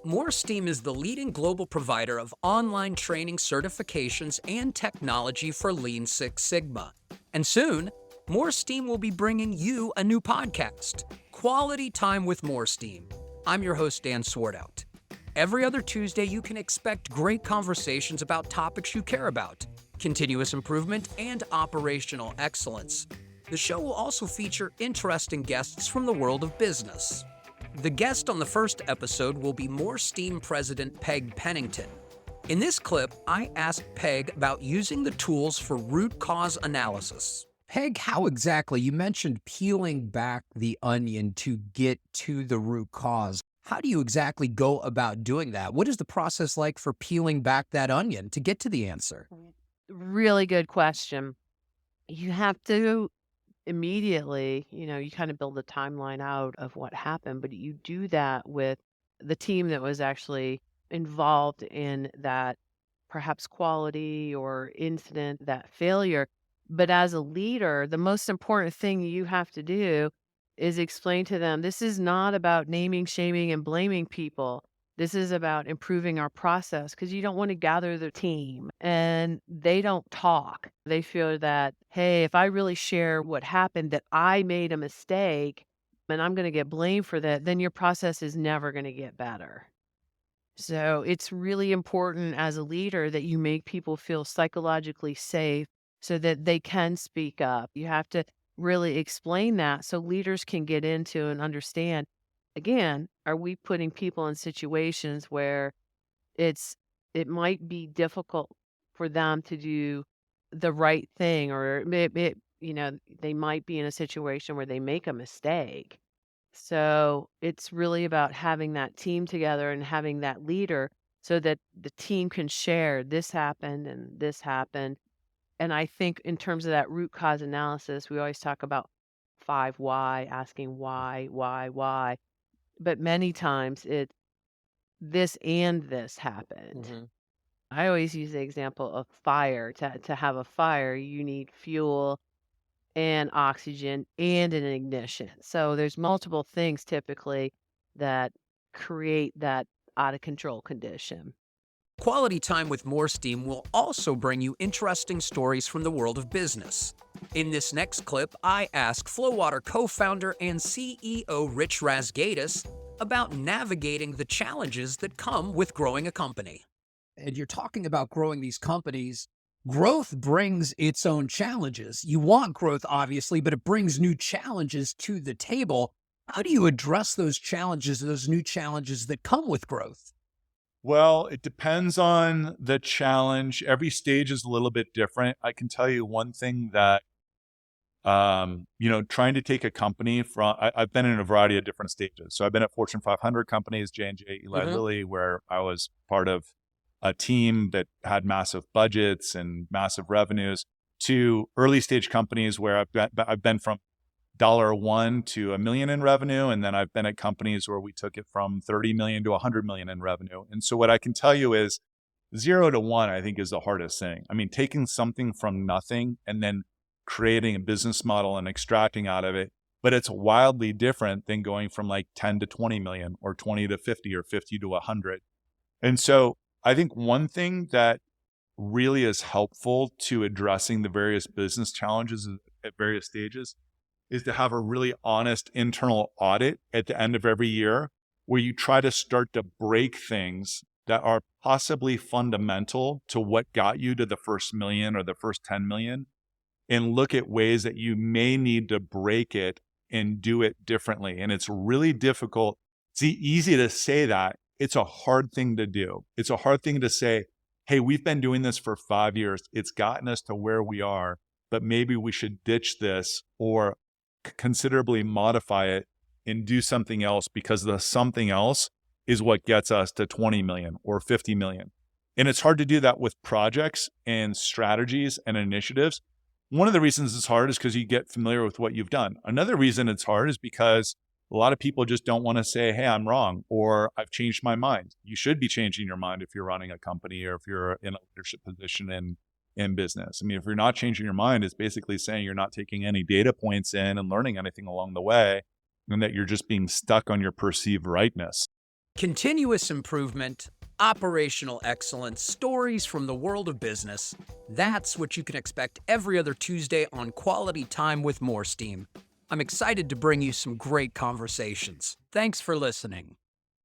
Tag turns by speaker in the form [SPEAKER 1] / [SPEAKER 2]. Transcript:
[SPEAKER 1] MoreSteam is the leading global provider of online training certifications and technology for Lean Six Sigma. And soon, MoreSteam will be bringing you a new podcast, Quality Time with MoreSteam. I'm your host, Dan Swartout. Every other Tuesday, you can expect great conversations about topics you care about, continuous improvement, and operational excellence. The show will also feature interesting guests from the world of business. The guest on the first episode will be MoreSteam President Peg Pennington. In this clip, I asked Peg about using the tools for root cause analysis. Peg, how exactly? You mentioned peeling back the onion to get to the root cause. How do you exactly go about doing that? What is the process like for peeling back that onion to get to the answer?
[SPEAKER 2] Really good question. You have to immediately, you kind of build a timeline out of what happened, but you do that with the team that was actually involved in that perhaps quality or incident, that failure. But as a leader, the most important thing you have to do is explain to them this is not about naming, shaming, and blaming people. This is about improving our process because you don't want to gather the team and they don't talk. They feel that, hey, if I really share what happened, that I made a mistake and I'm going to get blamed for that, then your process is never going to get better. So it's really important as a leader that you make people feel psychologically safe so that they can speak up. You have to really explain that so leaders can get into and understand, again, are we putting people in situations where it might be difficult for them to do the right thing, or they might be in a situation where they make a mistake. So it's really about having that team together and having that leader so that the team can share this happened and this happened. And I think in terms of that root cause analysis, we always talk about 5 why, asking why. But many times it's this and this happened.
[SPEAKER 1] Mhm.
[SPEAKER 2] I always use the example of fire. To have a fire, you need fuel and oxygen and an ignition. So there's multiple things typically that create that out of control condition.
[SPEAKER 1] Quality Time with MoreSteam will also bring you interesting stories from the world of business. In this next clip, I ask Flowwater co-founder and CEO Rich Rasgaitis about navigating the challenges that come with growing a company. And you're talking about growing these companies. Growth brings its own challenges. You want growth, obviously, but it brings new challenges to the table. How do you address those challenges, those new challenges that come with growth?
[SPEAKER 3] Well, it depends on the challenge. Every stage is a little bit different. I can tell you one thing that, trying to take a company I've been in a variety of different stages. So I've been at Fortune 500 companies, J&J, Eli Lilly, where I was part of a team that had massive budgets and massive revenues, to early stage companies where I've been from $1 to $1 million in revenue. And then I've been at companies where we took it from 30 million to 100 million in revenue. And so what I can tell you is 0 to 1, I think, is the hardest thing. I mean, taking something from nothing and then creating a business model and extracting out of it. But it's wildly different than going from like 10 to 20 million or 20 to 50 or 50 to 100. And so I think one thing that really is helpful to addressing the various business challenges at various stages is to have a really honest internal audit at the end of every year where you try to start to break things that are possibly fundamental to what got you to the first million or the first 10 million, and look at ways that you may need to break it and do it differently. And it's really difficult. It's easy to say that. It's a hard thing to do. It's a hard thing to say, hey, we've been doing this for 5 years. It's gotten us to where we are, but maybe we should ditch this or considerably modify it and do something else, because the something else is what gets us to 20 million or 50 million. And it's hard to do that with projects and strategies and initiatives. One of the reasons it's hard is because you get familiar with what you've done. Another reason it's hard is because a lot of people just don't want to say, hey, I'm wrong, or I've changed my mind. You should be changing your mind if you're running a company or if you're in a leadership position in business. I mean, if you're not changing your mind, it's basically saying you're not taking any data points in and learning anything along the way, and that you're just being stuck on your perceived rightness.
[SPEAKER 1] Continuous improvement, operational excellence, stories from the world of business. That's what you can expect every other Tuesday on Quality Time with MoreSteam. I'm excited to bring you some great conversations. Thanks for listening.